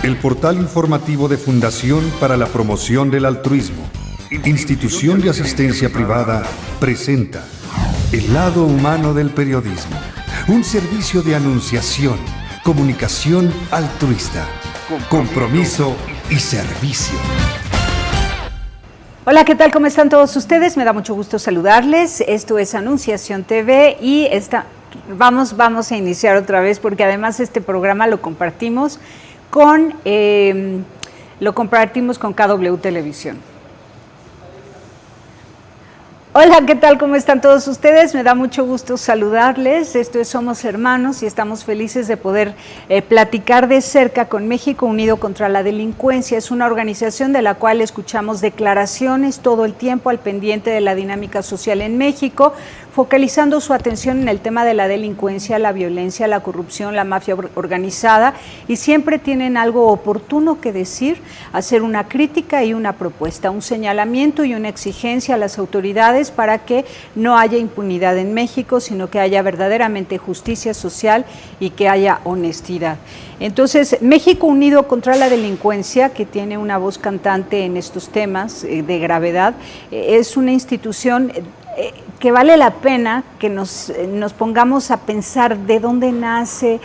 El portal informativo de Fundación para la Promoción del Altruismo, institución de asistencia privada, presenta El lado humano del periodismo, un servicio de anunciación, comunicación altruista, compromiso y servicio. Hola, ¿qué tal? ¿Cómo están todos ustedes? Me da mucho gusto saludarles. Esto es Anunciación TV y vamos a iniciar otra vez porque además este programa lo compartimos con KW Televisión. Hola, ¿qué tal? ¿Cómo están todos ustedes? Me da mucho gusto saludarles. Esto es Somos Hermanos y estamos felices de poder platicar de cerca con México Unido contra la Delincuencia. Es una organización de la cual escuchamos declaraciones todo el tiempo al pendiente de la dinámica social en México, focalizando su atención en el tema de la delincuencia, la violencia, la corrupción, la mafia organizada, y siempre tienen algo oportuno que decir, hacer una crítica y una propuesta, un señalamiento y una exigencia a las autoridades para que no haya impunidad en México, sino que haya verdaderamente justicia social y que haya honestidad. Entonces, México Unido contra la Delincuencia, que tiene una voz cantante en estos temas de gravedad, es una institución que vale la pena que nos pongamos a pensar de dónde nace,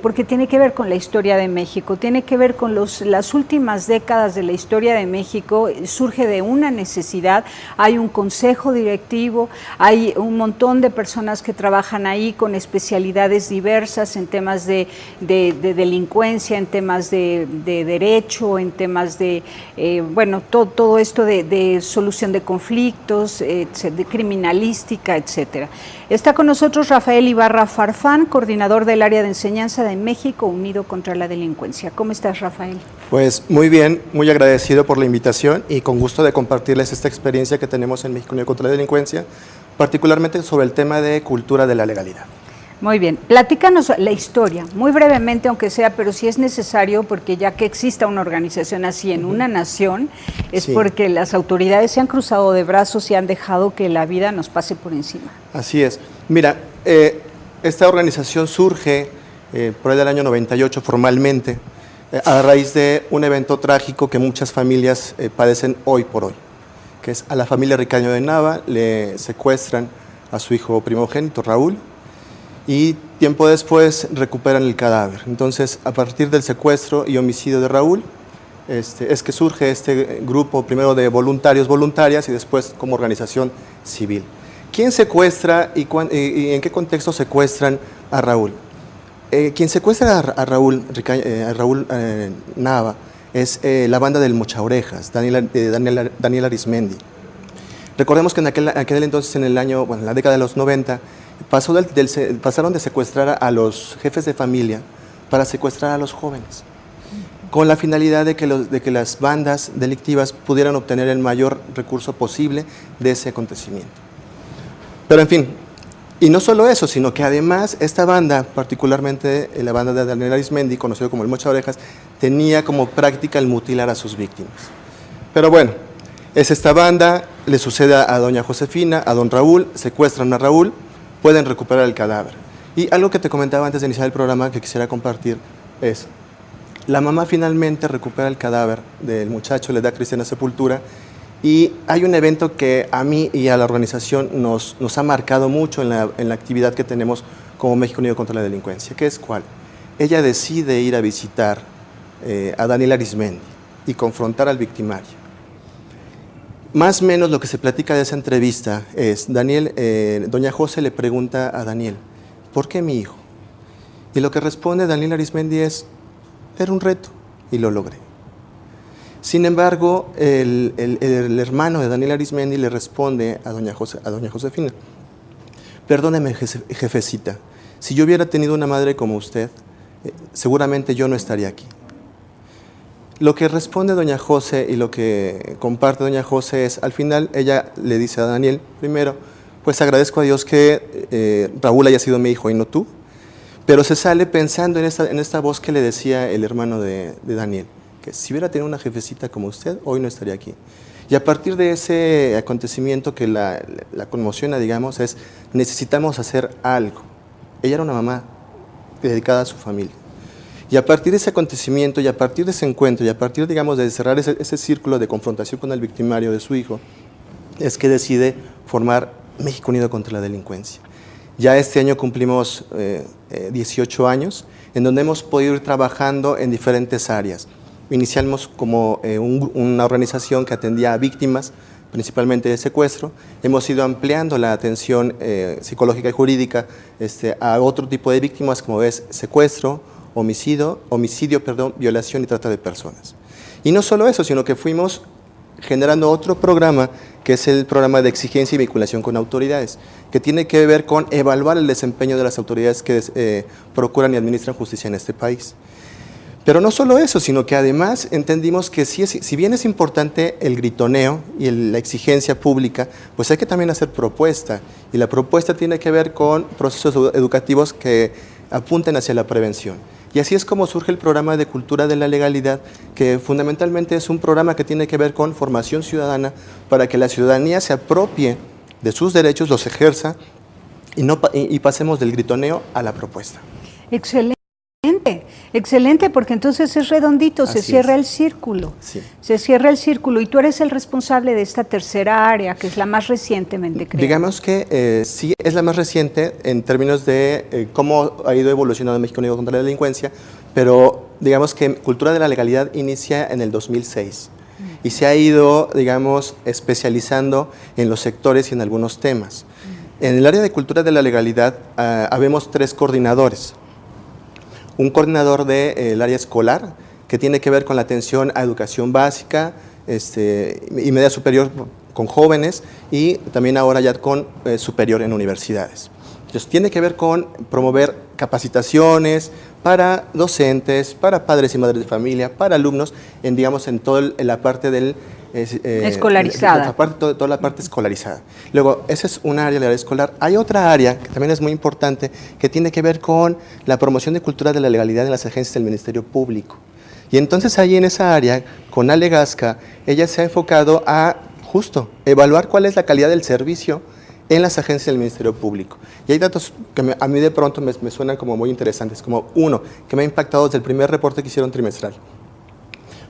porque tiene que ver con la historia de México, tiene que ver con las últimas décadas de la historia de México. Surge de una necesidad, hay un consejo directivo, hay un montón de personas que trabajan ahí con especialidades diversas en temas de delincuencia, en temas de derecho, en temas de, todo esto de solución de conflictos, de criminalística, etcétera. Está con nosotros Rafael Ibarra Farfán, coordinador del área de enseñanza de México Unido contra la Delincuencia. ¿Cómo estás, Rafael? Pues muy bien, muy agradecido por la invitación y con gusto de compartirles esta experiencia que tenemos en México Unido contra la Delincuencia, particularmente sobre el tema de cultura de la legalidad. Muy bien, platícanos la historia, muy brevemente aunque sea, pero si es necesario, porque ya que exista una organización así en una nación, es porque las autoridades se han cruzado de brazos y han dejado que la vida nos pase por encima. Así es. Mira, esta organización surge por el año 98 formalmente, a raíz de un evento trágico que muchas familias padecen hoy por hoy, que es a la familia Ricaño de Nava, le secuestran a su hijo primogénito, Raúl, y tiempo después recuperan el cadáver. Entonces, a partir del secuestro y homicidio de Raúl, es que surge este grupo, primero de voluntarias y después como organización civil. ¿Quién secuestra y en qué contexto secuestran a Raúl? Quien secuestra a Raúl Nava es la banda del Mochaorejas, Daniel Arismendi. Recordemos que en aquel entonces, en la década de los 90, pasaron de secuestrar a los jefes de familia para secuestrar a los jóvenes, con la finalidad de que las bandas delictivas pudieran obtener el mayor recurso posible de ese acontecimiento. Pero en fin, y no solo eso, sino que además esta banda, particularmente la banda de Daniel Arismendi, conocido como el Mocha Orejas, tenía como práctica el mutilar a sus víctimas. Pero bueno, es esta banda, le sucede a doña Josefina, a don Raúl, secuestran a Raúl, pueden recuperar el cadáver. Y algo que te comentaba antes de iniciar el programa que quisiera compartir es, la mamá finalmente recupera el cadáver del muchacho, le da cristiana sepultura, y hay un evento que a mí y a la organización nos ha marcado mucho en la actividad que tenemos como México Unido contra la Delincuencia, que es ¿cuál? Ella decide ir a visitar a Daniel Arismendi y confrontar al victimario. Más o menos lo que se platica de esa entrevista es, doña José le pregunta a Daniel, ¿por qué mi hijo? Y lo que responde Daniel Arismendi es, era un reto y lo logré. Sin embargo, el hermano de Daniel Arismendi le responde a doña Josefina, perdóneme, jefecita, si yo hubiera tenido una madre como usted, seguramente yo no estaría aquí. Lo que responde doña José y lo que comparte doña José es, al final ella le dice a Daniel, primero, pues agradezco a Dios que Raúl haya sido mi hijo y no tú, pero se sale pensando en esta voz que le decía el hermano de Daniel, que si hubiera tenido una jefecita como usted, hoy no estaría aquí. Y a partir de ese acontecimiento que la conmociona, digamos, es necesitamos hacer algo. Ella era una mamá dedicada a su familia. Y a partir de ese acontecimiento, y a partir de ese encuentro, y a partir, digamos, de cerrar ese círculo de confrontación con el victimario de su hijo, es que decide formar México Unido contra la Delincuencia. Ya este año cumplimos 18 años, en donde hemos podido ir trabajando en diferentes áreas. Iniciamos como una organización que atendía a víctimas, principalmente de secuestro. Hemos ido ampliando la atención psicológica y jurídica a otro tipo de víctimas, como es secuestro, homicidio, violación y trata de personas. Y no solo eso, sino que fuimos generando otro programa, que es el programa de exigencia y vinculación con autoridades, que tiene que ver con evaluar el desempeño de las autoridades que procuran y administran justicia en este país. Pero no solo eso, sino que además entendimos que si bien es importante el gritoneo y la exigencia pública, pues hay que también hacer propuesta, y la propuesta tiene que ver con procesos educativos que apunten hacia la prevención. Y así es como surge el programa de Cultura de la Legalidad, que fundamentalmente es un programa que tiene que ver con formación ciudadana para que la ciudadanía se apropie de sus derechos, los ejerza y pasemos del gritoneo a la propuesta. Excelente. Excelente, porque entonces es redondito, se cierra el círculo. Sí. Se cierra el círculo, y tú eres el responsable de esta tercera área, que es la más recientemente creada. Digamos que sí es la más reciente en términos de cómo ha ido evolucionando México Unido contra la Delincuencia, pero digamos que Cultura de la Legalidad inicia en el 2006 y se ha ido, digamos, especializando en los sectores y en algunos temas. En el área de Cultura de la Legalidad habemos 3 coordinadores. Un coordinador del área escolar, que tiene que ver con la atención a educación básica y media superior con jóvenes, y también ahora ya con superior en universidades. Entonces tiene que ver con promover capacitaciones para docentes, para padres y madres de familia, para alumnos, en toda la parte del escolarizada. Toda la parte escolarizada. Luego, esa es una área de la área escolar. Hay otra área que también es muy importante, que tiene que ver con la promoción de cultura de la legalidad en las agencias del Ministerio Público. Y entonces ahí en esa área, con Ale Gasca, ella se ha enfocado a justo evaluar cuál es la calidad del servicio en las agencias del Ministerio Público. Y hay datos que a mí de pronto me suenan como muy interesantes, como uno, que me ha impactado desde el primer reporte que hicieron trimestral.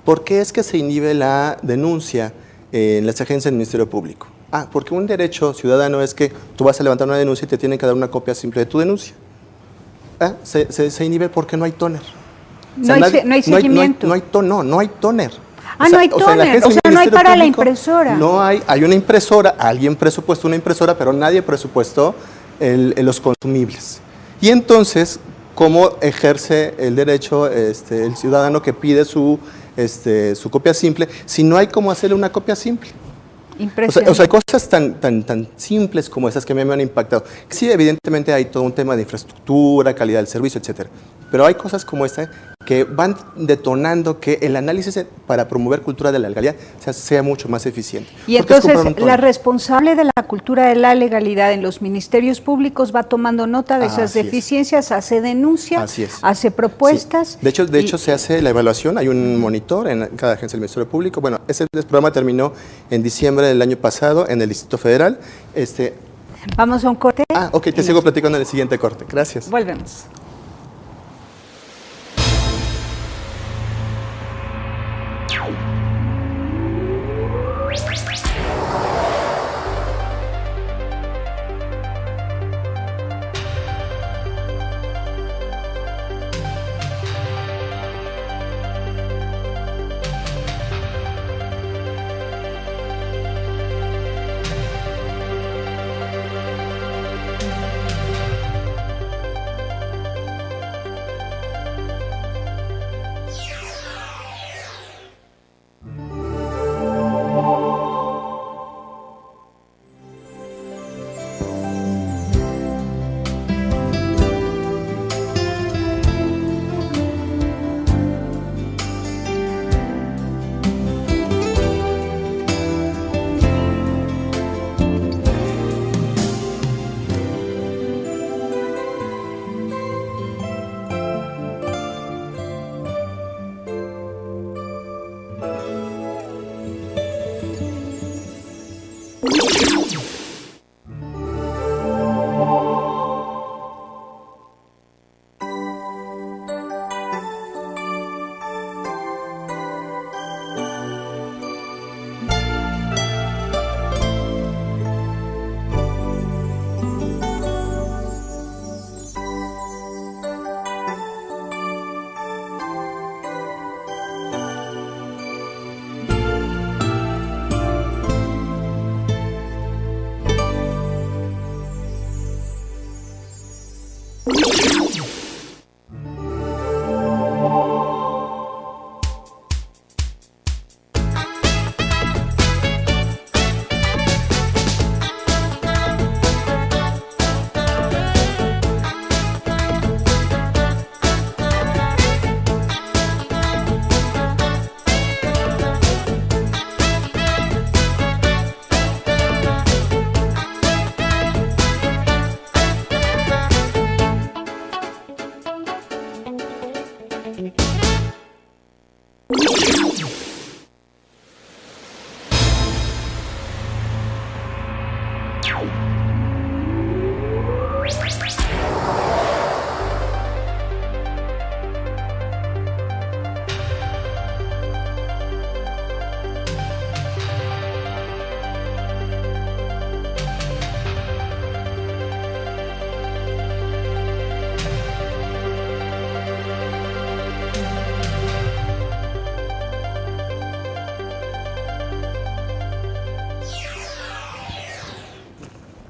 ¿Por qué es que se inhibe la denuncia en las agencias del Ministerio Público? Porque un derecho ciudadano es que tú vas a levantar una denuncia y te tienen que dar una copia simple de tu denuncia. Se inhibe porque no hay tóner. No hay seguimiento. No hay toner. No hay toner, no hay para la impresora. No hay una impresora, alguien presupuestó una impresora, pero nadie presupuestó los consumibles. Y entonces, ¿cómo ejerce el derecho el ciudadano que pide su copia simple si no hay cómo hacerle una copia simple? Impresionante. O sea, hay cosas tan simples como esas que me han impactado. Sí, evidentemente hay todo un tema de infraestructura, calidad del servicio, etcétera. Pero hay cosas como esta que van detonando que el análisis para promover cultura de la legalidad sea mucho más eficiente. Y entonces la responsable de la cultura de la legalidad en los ministerios públicos va tomando nota de esas deficiencias, hace denuncia, hace propuestas. Sí. De hecho se hace la evaluación, hay un monitor en cada agencia del Ministerio Público. Bueno, ese programa terminó en diciembre del año pasado en el Distrito Federal. Vamos a un corte. Ok, te sigo platicando en el siguiente corte. Gracias. Volvemos.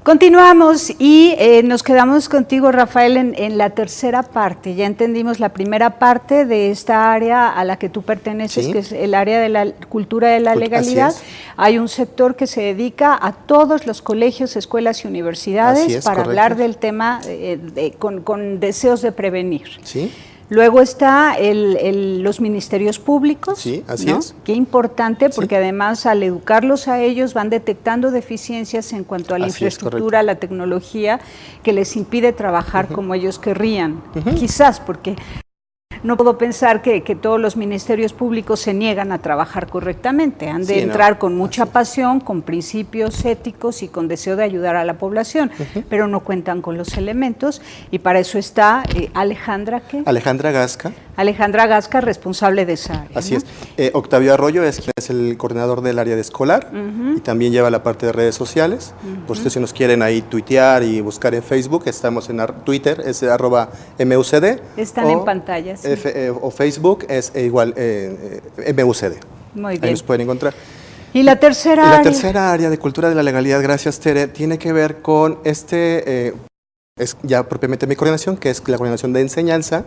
Continuamos y nos quedamos contigo, Rafael, en la tercera parte. Ya entendimos la primera parte de esta área a la que tú perteneces, sí, que es el área de la cultura de la legalidad. Hay un sector que se dedica a todos los colegios, escuelas y universidades para hablar del tema con deseos de prevenir. Sí. Luego está los ministerios públicos, sí, así ¿no? es. Qué importante, porque sí, además al educarlos a ellos van detectando deficiencias en cuanto a la infraestructura, la tecnología, que les impide trabajar como ellos querrían. Quizás porque no puedo pensar que todos los ministerios públicos se niegan a trabajar correctamente. Han de entrar con mucha pasión, con principios éticos y con deseo de ayudar a la población, pero no cuentan con los elementos, y para eso está Alejandra, ¿qué? Alejandra Gasca. Alejandra Gasca, responsable de esa área. Así es. Octavio Arroyo es quien es el coordinador del área de escolar y también lleva la parte de redes sociales. Por si nos quieren ahí tuitear y buscar en Facebook, estamos en Twitter, es @MUCD. Están en pantalla. Sí. O Facebook es igual MUCD. Muy bien. Ahí nos pueden encontrar. ¿Y la tercera área? La tercera área de cultura de la legalidad, gracias Tere, tiene que ver con es ya propiamente mi coordinación, que es la coordinación de enseñanza,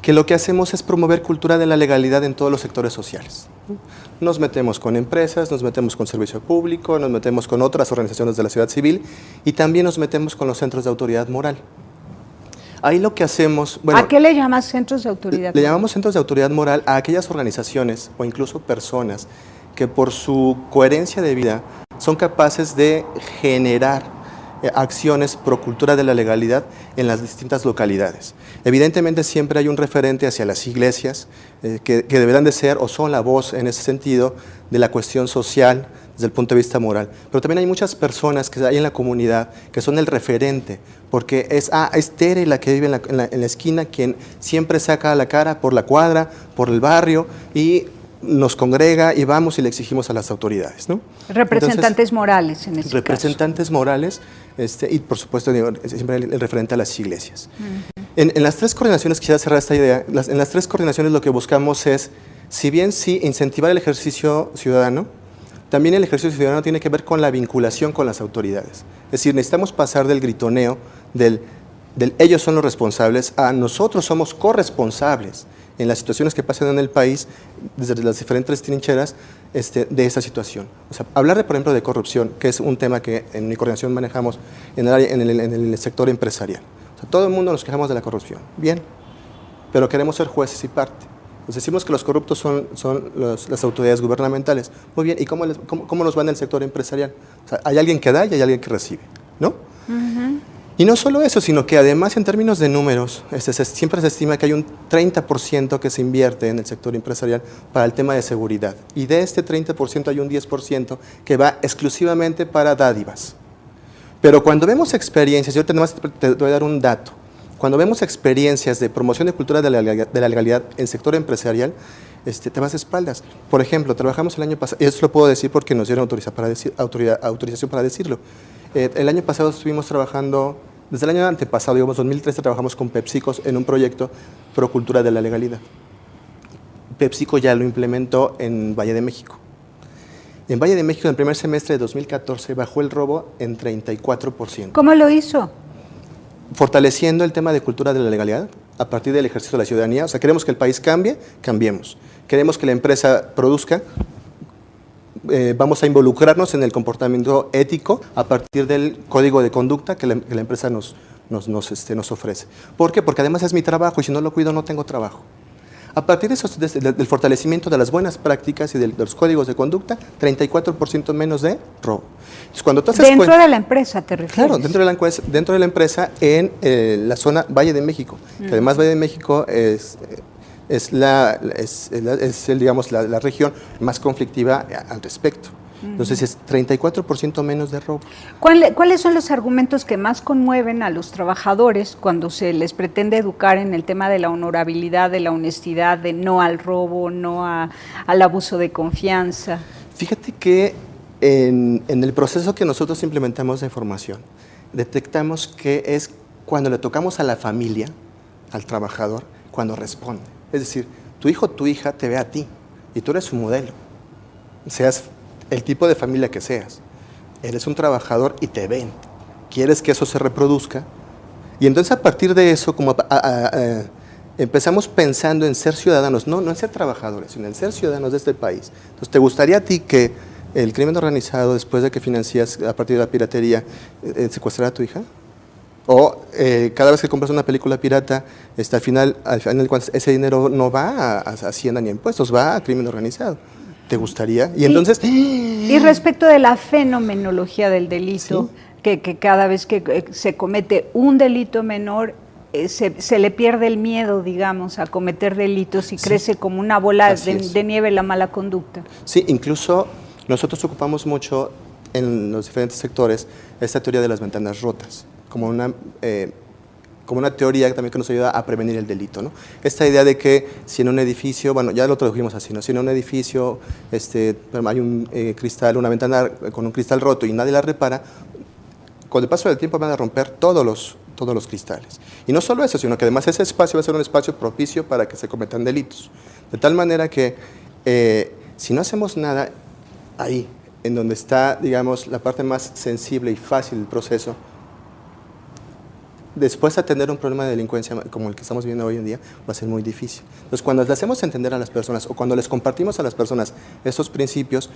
que lo que hacemos es promover cultura de la legalidad en todos los sectores sociales. Nos metemos con empresas, nos metemos con servicio público, nos metemos con otras organizaciones de la sociedad civil y también nos metemos con los centros de autoridad moral. Ahí lo que hacemos... Bueno, ¿a qué le llamas centros de autoridad moral? Le llamamos centros de autoridad moral a aquellas organizaciones o incluso personas que por su coherencia de vida son capaces de generar acciones pro cultura de la legalidad en las distintas localidades. Evidentemente siempre hay un referente hacia las iglesias que deberán de ser o son la voz en ese sentido de la cuestión social desde el punto de vista moral, pero también hay muchas personas que hay en la comunidad que son el referente, porque es Tere la que vive en la esquina, quien siempre saca la cara por la cuadra, por el barrio y nos congrega y vamos y le exigimos a las autoridades, ¿no? Representantes Entonces, morales en este representantes morales y por supuesto siempre el referente a las iglesias. En las tres coordinaciones, quisiera cerrar esta idea, en las tres coordinaciones lo que buscamos es, si bien sí incentivar el ejercicio ciudadano, también el ejercicio ciudadano tiene que ver con la vinculación con las autoridades. Es decir, necesitamos pasar del gritoneo, del ellos son los responsables, a nosotros somos corresponsables en las situaciones que pasan en el país, desde las diferentes trincheras de esa situación. O sea, hablar, por ejemplo, de corrupción, que es un tema que en mi coordinación manejamos en el sector empresarial. O sea, todo el mundo nos quejamos de la corrupción, bien, pero queremos ser jueces y parte. Nos decimos que los corruptos son las autoridades gubernamentales. Muy bien, ¿y cómo nos va en el sector empresarial? O sea, hay alguien que da y hay alguien que recibe, ¿no? Y no solo eso, sino que además en términos de números, siempre se estima que hay un 30% que se invierte en el sector empresarial para el tema de seguridad. Y de este 30% hay un 10% que va exclusivamente para dádivas. Pero cuando vemos experiencias, yo te voy a dar un dato, cuando vemos experiencias de promoción de cultura de la legalidad en el sector empresarial, te vas de espaldas. Por ejemplo, trabajamos el año pasado, y esto lo puedo decir porque nos dieron autorización para decirlo. El año pasado estuvimos trabajando, desde el año antepasado, digamos 2013, trabajamos con PepsiCo en un proyecto pro cultura de la legalidad. PepsiCo ya lo implementó en Valle de México. En Valle de México, en el primer semestre de 2014, bajó el robo en 34%. ¿Cómo lo hizo? Fortaleciendo el tema de cultura de la legalidad a partir del ejercicio de la ciudadanía. O sea, queremos que el país cambie, cambiemos. Queremos que la empresa produzca, vamos a involucrarnos en el comportamiento ético a partir del código de conducta que la empresa nos ofrece. ¿Por qué? Porque además es mi trabajo y si no lo cuido no tengo trabajo. A partir del fortalecimiento de las buenas prácticas y de los códigos de conducta, 34% menos de robo. Entonces, cuando tú haces ¿Dentro de la empresa te refieres? Claro, dentro de la empresa en la zona Valle de México, que además Valle de México digamos, la región más conflictiva al respecto. Entonces es 34% menos de robo. ¿Cuáles son los argumentos que más conmueven a los trabajadores cuando se les pretende educar en el tema de la honorabilidad, de la honestidad, de no al robo, no al abuso de confianza? Fíjate que en el proceso que nosotros implementamos de formación, detectamos que es cuando le tocamos a la familia, al trabajador, cuando responde. Es decir, tu hijo o tu hija te ve a ti y tú eres su modelo. Seas el tipo de familia que seas. Eres un trabajador y te ven. Quieres que eso se reproduzca. Y entonces a partir de eso, como empezamos pensando en ser ciudadanos, no en ser trabajadores, sino en ser ciudadanos de este país. Entonces, ¿te gustaría a ti que el crimen organizado, después de que financias a partir de la piratería, secuestrara a tu hija? O cada vez que compras una película pirata, al final ese dinero no va a Hacienda ni a impuestos, va a crimen organizado. ¿Te gustaría? Y entonces... Y respecto de la fenomenología del delito, ¿sí? que cada vez que se comete un delito menor, se le pierde el miedo, digamos, a cometer delitos y crece como una bola de nieve la mala conducta. Sí, incluso nosotros ocupamos mucho en los diferentes sectores esta teoría de las ventanas rotas, como una teoría también que nos ayuda a prevenir el delito, ¿no? Esta idea de que si en un edificio, bueno, ya lo tradujimos así, ¿no? Si en un edificio hay un cristal, una ventana con un cristal roto y nadie la repara, con el paso del tiempo van a romper todos los cristales. Y no solo eso, sino que además ese espacio va a ser un espacio propicio para que se cometan delitos. De tal manera que si no hacemos nada ahí, en donde está, digamos, la parte más sensible y fácil del proceso, después atender un problema de delincuencia como el que estamos viviendo hoy en día va a ser muy difícil. Entonces, cuando le hacemos entender a las personas o cuando les compartimos a las personas estos principios,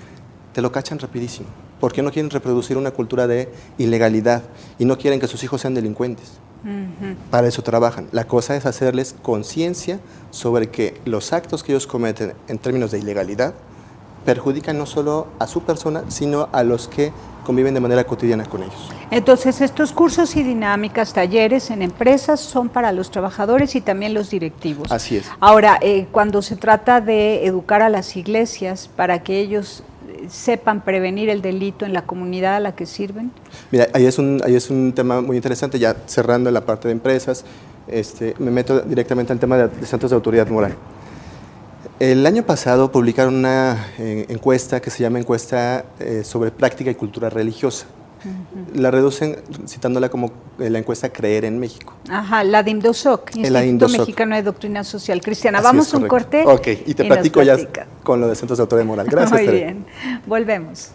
te lo cachan rapidísimo, porque no quieren reproducir una cultura de ilegalidad y no quieren que sus hijos sean delincuentes. Para eso trabajan. La cosa es hacerles conciencia sobre que los actos que ellos cometen en términos de ilegalidad perjudican no solo a su persona, sino a los que conviven de manera cotidiana con ellos. Entonces, estos cursos y dinámicas, talleres en empresas son para los trabajadores y también los directivos. Así es. Ahora, cuando se trata de educar a las iglesias para que ellos sepan prevenir el delito en la comunidad a la que sirven. Mira, ahí es un tema muy interesante, ya cerrando la parte de empresas, me meto directamente al tema de santos de autoridad moral. El año pasado publicaron una encuesta que se llama encuesta sobre práctica y cultura religiosa. La reducen citándola como la encuesta Creer en México. Ajá, la de INDOSOC, Instituto Mexicano de Doctrina Social Cristiana. Así Vamos es, a un corte. Ok, y te platico ya con lo de centros de autoridad moral. Gracias. Muy bien, volvemos.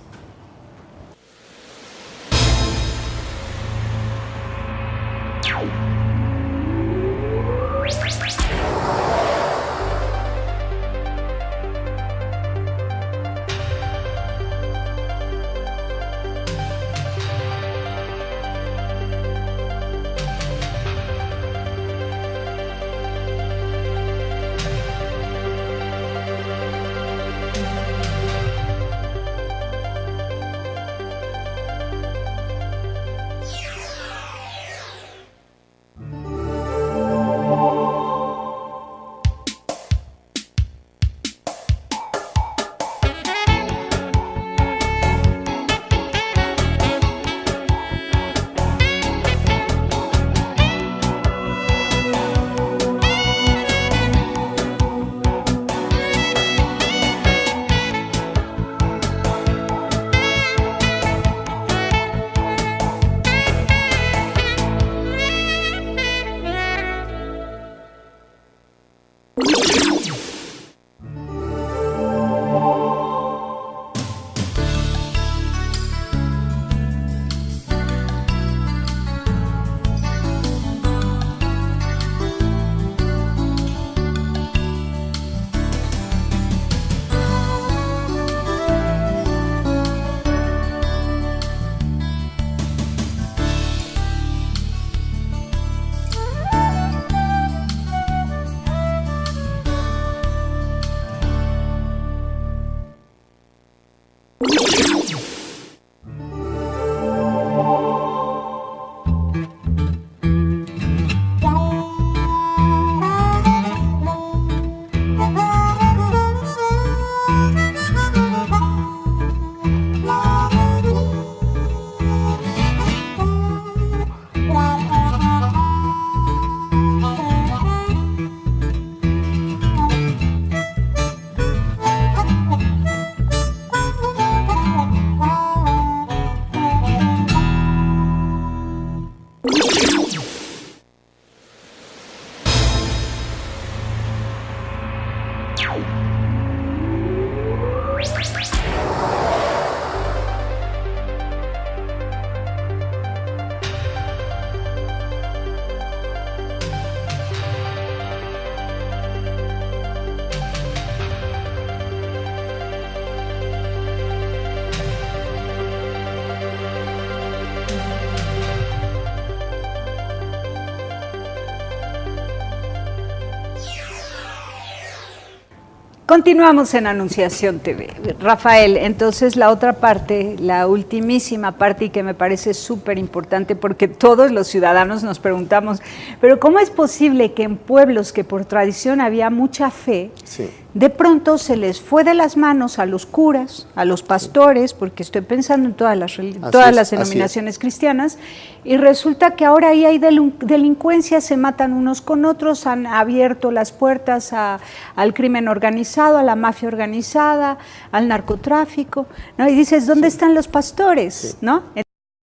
Continuamos en Anunciación TV. Rafael, entonces la otra parte, la ultimísima parte y que me parece súper importante porque todos los ciudadanos nos preguntamos, pero ¿cómo es posible que en pueblos que por tradición había mucha fe, Sí. de pronto se les fue de las manos a los curas, a los pastores, porque estoy pensando en todas las denominaciones cristianas, y resulta que ahora ahí hay delincuencia, se matan unos con otros, han abierto las puertas al crimen organizado, a la mafia organizada, al narcotráfico, ¿no? Y dices, ¿dónde están los pastores? Sí. ¿No?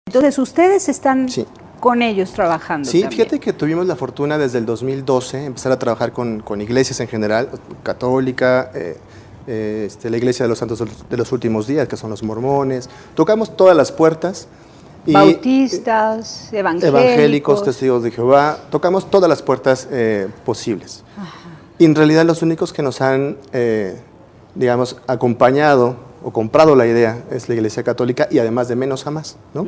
Entonces, ustedes están con ellos trabajando. Sí, también. fíjate que tuvimos la fortuna desde el 2012 empezar a trabajar con iglesias en general, católica, la Iglesia de los Santos de los Últimos Días, que son los mormones. Tocamos todas las puertas. Y bautistas, evangélicos, testigos de Jehová, tocamos todas las puertas posibles. Ajá. Y en realidad los únicos que nos han, digamos, acompañado o comprado la idea es la Iglesia Católica y además de menos a más, ¿no?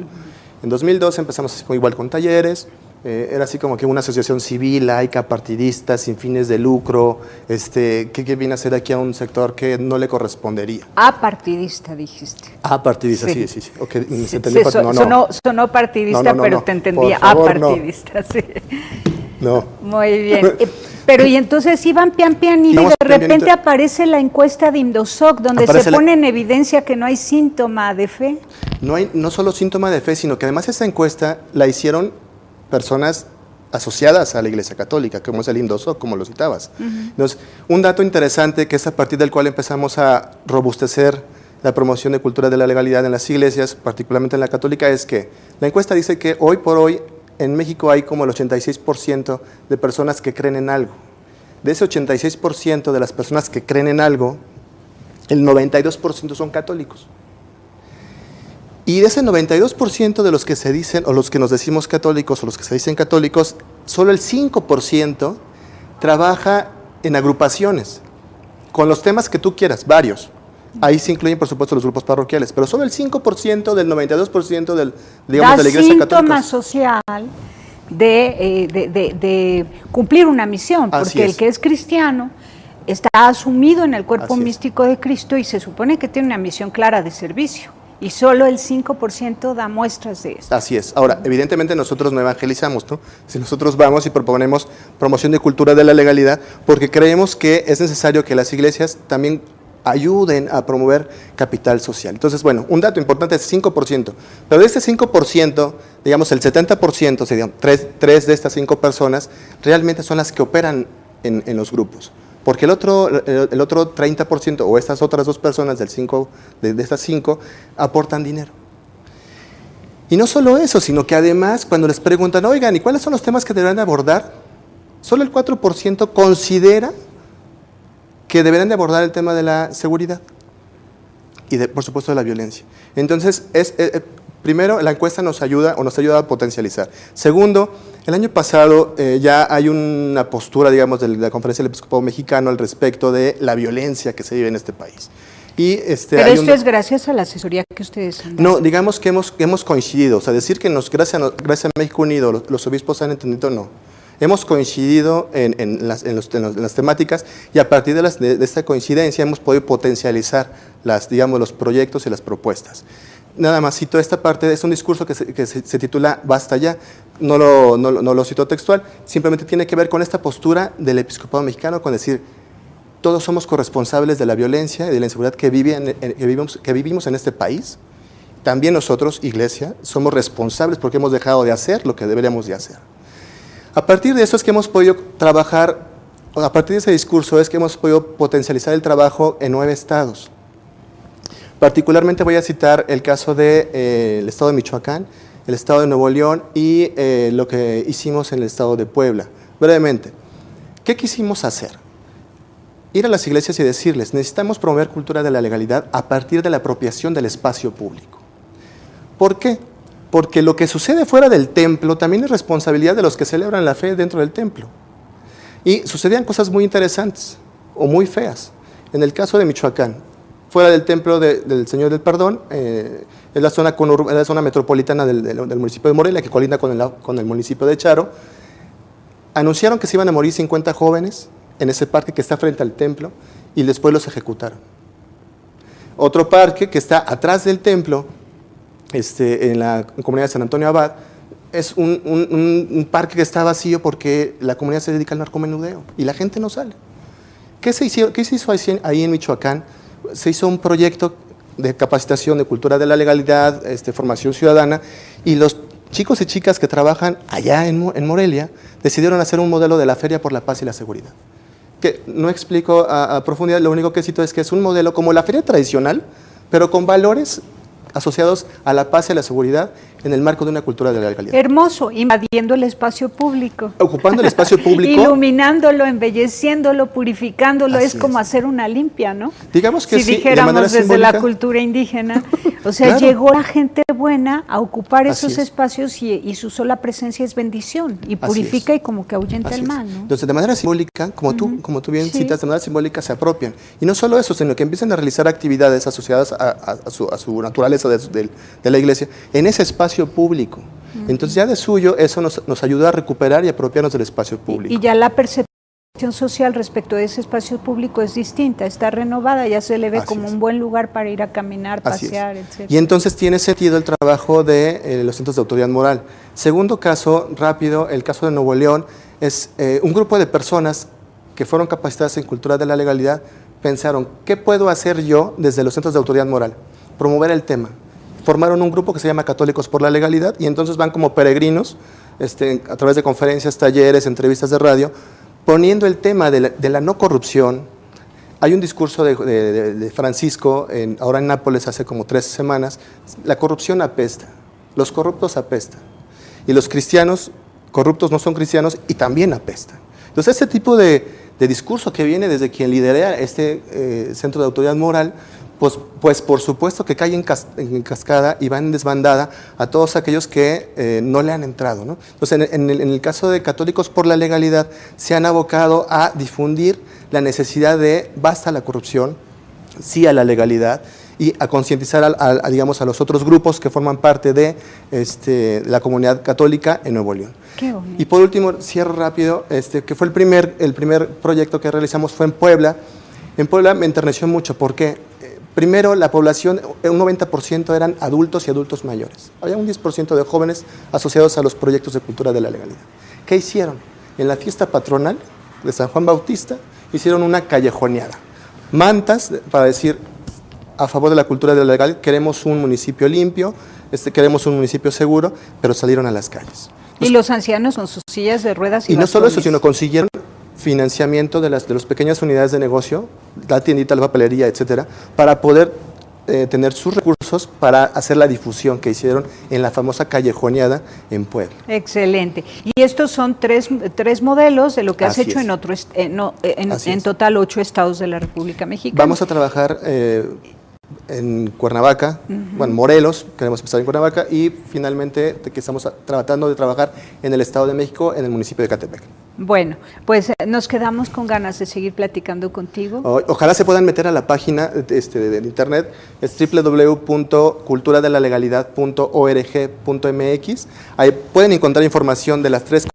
En 2012 empezamos así, igual con talleres, era así como que una asociación civil, laica, partidista, sin fines de lucro, que viene a hacer aquí a un sector que no le correspondería. Apartidista, dijiste. Apartidista, sí. Okay, sonó partidista, pero te entendía, apartidista, sí. No. Muy bien. Pero y entonces iban pian y de repente aparece la encuesta de Indosoc, donde se pone en evidencia que no hay síntoma de fe. No solo síntoma de fe, sino que además esta encuesta la hicieron personas asociadas a la Iglesia Católica, como es el Indosoc, como lo citabas. Entonces, un dato interesante que es a partir del cual empezamos a robustecer la promoción de cultura de la legalidad en las iglesias, particularmente en la católica, es que la encuesta dice que hoy por hoy en México hay como el 86% de personas que creen en algo. De ese 86% de las personas que creen en algo, el 92% son católicos. Y de ese 92% de los que se dicen, o los que nos decimos católicos, o los que se dicen católicos, solo el 5% trabaja en agrupaciones, con los temas que tú quieras, varios. Ahí se incluyen, por supuesto, los grupos parroquiales, pero solo el 5% del 92% de la Iglesia Católica. Síntoma social de cumplir una misión, porque el que es cristiano está asumido en el cuerpo místico de Cristo y se supone que tiene una misión clara de servicio. Y solo el 5% da muestras de esto. Así es. Ahora, evidentemente nosotros no evangelizamos, ¿no? Si nosotros vamos y proponemos promoción de cultura de la legalidad, porque creemos que es necesario que las iglesias también ayuden a promover capital social. Entonces, bueno, un dato importante es 5%, pero de este 5%, digamos el 70%, serían tres de estas 5 personas, realmente son las que operan en los grupos. Porque el otro 30%, o estas otras 2 personas de estas 5, aportan dinero. Y no solo eso, sino que además, cuando les preguntan, oigan, ¿y cuáles son los temas que deberán de abordar? Solo el 4% considera que deberán de abordar el tema de la seguridad y, por supuesto, de la violencia. Entonces, primero, la encuesta nos ayuda a potencializar. Segundo, el año pasado ya hay una postura, digamos, de la Conferencia del Episcopado Mexicano al respecto de la violencia que se vive en este país. Pero esto es gracias a la asesoría que ustedes han dado. No, digamos que hemos coincidido. O sea, decir que gracias a México Unido los obispos han entendido, no. Hemos coincidido en las temáticas y a partir de esta coincidencia hemos podido potencializar los proyectos y las propuestas. Nada más cito esta parte, es un discurso que se titula Basta ya, no lo cito textual, simplemente tiene que ver con esta postura del episcopado mexicano, con decir, todos somos corresponsables de la violencia y de la inseguridad que vivimos en este país. También nosotros, Iglesia, somos responsables porque hemos dejado de hacer lo que deberíamos de hacer. A partir de eso es que hemos podido trabajar, a partir de ese discurso es que hemos podido potencializar el trabajo en 9 estados. Particularmente voy a citar el caso del estado de Michoacán, el estado de Nuevo León y lo que hicimos en el estado de Puebla. Brevemente, ¿qué quisimos hacer? ir a las iglesias y decirles, necesitamos promover cultura de la legalidad a partir de la apropiación del espacio público. ¿Por qué? Porque lo que sucede fuera del templo también es responsabilidad de los que celebran la fe dentro del templo. Y sucedían cosas muy interesantes o muy feas. En el caso de Michoacán, fuera del templo del Señor del Perdón, es la zona metropolitana del municipio de Morelia, que colinda con el municipio de Charo. Anunciaron que se iban a morir 50 jóvenes en ese parque que está frente al templo y después los ejecutaron. Otro parque que está atrás del templo, en la comunidad de San Antonio Abad, es un parque que está vacío porque la comunidad se dedica al narcomenudeo y la gente no sale. ¿Qué se hizo ahí en Michoacán? Se hizo un proyecto de capacitación de cultura de la legalidad, formación ciudadana, y los chicos y chicas que trabajan allá en Morelia decidieron hacer un modelo de la Feria por la Paz y la Seguridad. Que no explico a profundidad, lo único que cito es que es un modelo como la feria tradicional, pero con valores asociados a la paz y a la seguridad en el marco de una cultura de la legalidad. Hermoso, invadiendo el espacio público. Ocupando el espacio público. Iluminándolo, embelleciéndolo, purificándolo, es como hacer una limpia, ¿no? Digamos que si sí, dijéramos de manera desde simbólica. la cultura indígena, o sea, Claro. llegó la gente buena a ocupar esos es. espacios y su sola presencia es bendición y Así purifica es. y como que ahuyenta Así el es. mal, ¿no? Entonces, de manera simbólica, como tú bien Sí. citas, de manera simbólica se apropian. Y no solo eso, sino que empiezan a realizar actividades asociadas a su naturaleza de la iglesia en ese espacio público. Entonces, ya de suyo, eso nos ayuda a recuperar y apropiarnos del espacio público. Y ya la percepción social respecto de ese espacio público es distinta, está renovada, ya se le ve Así como es. un buen lugar para ir a caminar, Así es. pasear, etc. Y entonces tiene sentido el trabajo de los centros de autoridad moral. Segundo caso, rápido, el caso de Nuevo León, es un grupo de personas que fueron capacitadas en cultura de la legalidad, pensaron, ¿qué puedo hacer yo desde los centros de autoridad moral? Promover el tema. Formaron un grupo que se llama Católicos por la Legalidad y entonces van como peregrinos, a través de conferencias, talleres, entrevistas de radio, poniendo el tema de la no corrupción. Hay un discurso de Francisco, ahora en Nápoles, hace como 3 semanas, la corrupción apesta, los corruptos apestan, y los cristianos corruptos no son cristianos y también apestan. Entonces, ese tipo de discurso que viene desde quien lidera este centro de autoridad moral, pues por supuesto que cae en cascada y va en desbandada a todos aquellos que no le han entrado, ¿no? Entonces, en el caso de Católicos por la Legalidad, se han abocado a difundir la necesidad de basta la corrupción, sí a la legalidad, y a concientizar digamos, a los otros grupos que forman parte de la comunidad católica en Nuevo León. Qué bonito. Y por último, cierro rápido, que fue el primer proyecto que realizamos fue en Puebla. En Puebla me enterneció mucho porque primero, la población, un 90% eran adultos y adultos mayores. Había un 10% de jóvenes asociados a los proyectos de cultura de la legalidad. ¿Qué hicieron? En la fiesta patronal de San Juan Bautista, hicieron una callejoneada. Mantas para decir, a favor de la cultura de la legalidad, queremos un municipio limpio, queremos un municipio seguro, pero salieron a las calles. Y los ancianos con sus sillas de ruedas y no solo eso, bastones. sino consiguieron financiamiento de las pequeñas unidades de negocio, la tiendita, la papelería, etcétera, para poder tener sus recursos para hacer la difusión que hicieron en la famosa callejoneada en Puebla. Excelente. Y estos son tres modelos de lo que has Así hecho es. en total 8 estados de la República Mexicana. Vamos a trabajar en Cuernavaca, bueno, Morelos, queremos empezar en Cuernavaca, y finalmente que estamos tratando de trabajar en el Estado de México, en el municipio de Catepec. Bueno, pues nos quedamos con ganas de seguir platicando contigo. Ojalá se puedan meter a la página de internet, es www.culturadelalegalidad.org.mx. Ahí pueden encontrar información de las 3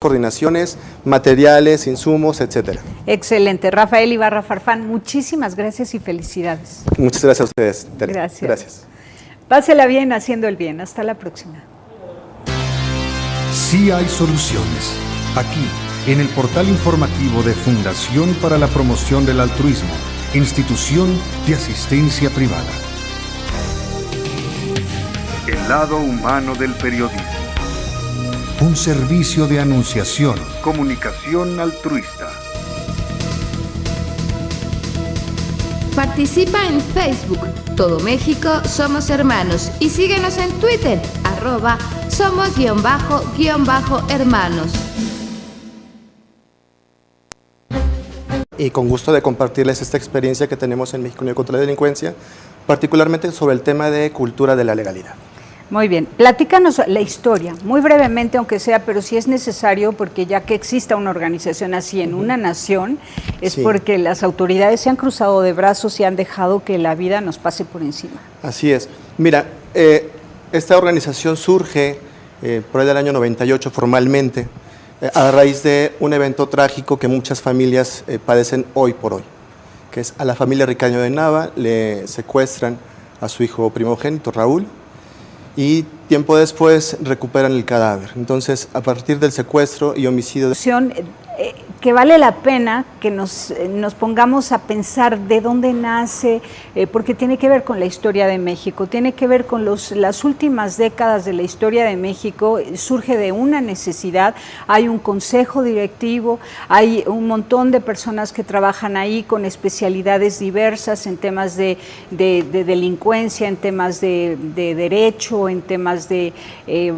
coordinaciones, materiales, insumos, etcétera. Excelente. Rafael Ibarra Farfán, muchísimas gracias y felicidades. Muchas gracias a ustedes, Tere. Gracias. Gracias. Pásela bien haciendo el bien. Hasta la próxima. Sí hay soluciones. Aquí, en el portal informativo de Fundación para la Promoción del Altruismo, Institución de Asistencia Privada. El lado humano del periodismo. Un servicio de anunciación, comunicación altruista. Participa en Facebook, Todo México Somos Hermanos, y síguenos en Twitter, @somos_hermanos. Y con gusto de compartirles esta experiencia que tenemos en México Unido contra la Delincuencia, particularmente sobre el tema de cultura de la legalidad. Muy bien, platícanos la historia, muy brevemente aunque sea, pero si es necesario, porque ya que exista una organización así en una nación, es porque las autoridades se han cruzado de brazos y han dejado que la vida nos pase por encima. Así es. Mira, esta organización surge por ahí del año 98 formalmente, a raíz de un evento trágico que muchas familias padecen hoy por hoy, que es a la familia Ricaño de Nava le secuestran a su hijo primogénito, Raúl, y tiempo después recuperan el cadáver. Entonces, a partir del secuestro y homicidio... Que vale la pena que nos pongamos a pensar de dónde nace, porque tiene que ver con la historia de México, tiene que ver con las últimas décadas de la historia de México, surge de una necesidad, hay un consejo directivo, hay un montón de personas que trabajan ahí con especialidades diversas en temas de delincuencia, en temas de derecho, en temas de,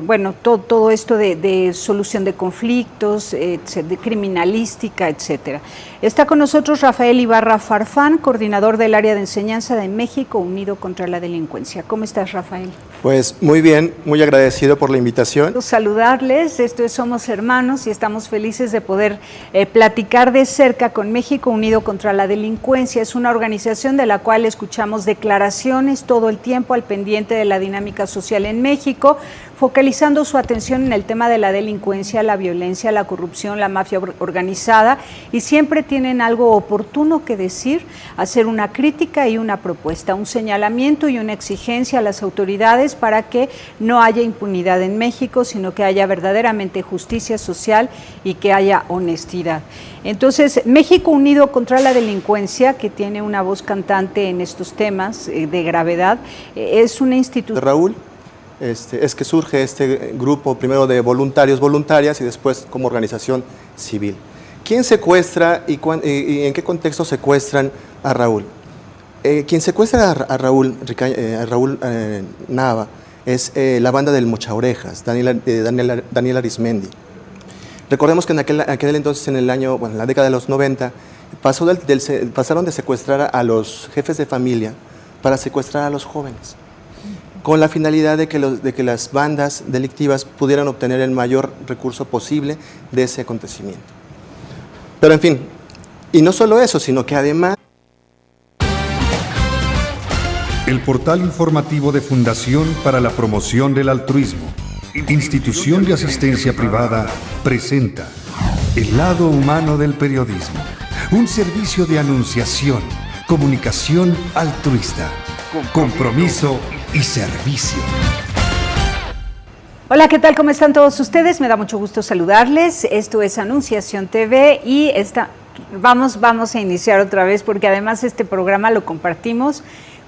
bueno, todo esto de solución de conflictos, de criminalística, etcétera. Está con nosotros Rafael Ibarra Farfán, coordinador del área de enseñanza de México Unido contra la Delincuencia. ¿Cómo estás, Rafael? Pues muy bien, muy agradecido por la invitación. Saludarles, esto es Somos Hermanos y estamos felices de poder platicar de cerca con México Unido contra la Delincuencia. Es una organización de la cual escuchamos declaraciones todo el tiempo al pendiente de la dinámica social en México, focalizando su atención en el tema de la delincuencia, la violencia, la corrupción, la mafia organizada, y siempre tienen algo oportuno que decir, hacer una crítica y una propuesta, un señalamiento y una exigencia a las autoridades para que no haya impunidad en México, sino que haya verdaderamente justicia social y que haya honestidad. Entonces, México Unido contra la Delincuencia, que tiene una voz cantante en estos temas de gravedad, es una institución... Raúl, es que surge este grupo primero de voluntarios, voluntarias y después como organización civil. ¿Quién secuestra y en qué contexto secuestran a Raúl? Quien secuestra a Raúl Nava es la banda del Mochaorejas, Daniel Arismendi. Recordemos que en aquel entonces, en la década de los 90, pasaron de secuestrar a los jefes de familia para secuestrar a los jóvenes, con la finalidad de que las bandas delictivas pudieran obtener el mayor recurso posible de ese acontecimiento. Pero en fin, y no solo eso, sino que además... El portal informativo de Fundación para la Promoción del Altruismo, institución de asistencia privada, presenta El lado humano del periodismo, un servicio de anunciación, comunicación altruista, compromiso y servicio. Hola, ¿qué tal? ¿Cómo están todos ustedes? Me da mucho gusto saludarles. Esto es Anunciación TV y vamos a iniciar otra vez porque además este programa lo compartimos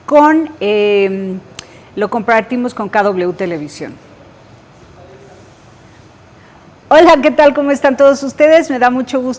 con KW Televisión. Hola, ¿qué tal? ¿Cómo están todos ustedes? Me da mucho gusto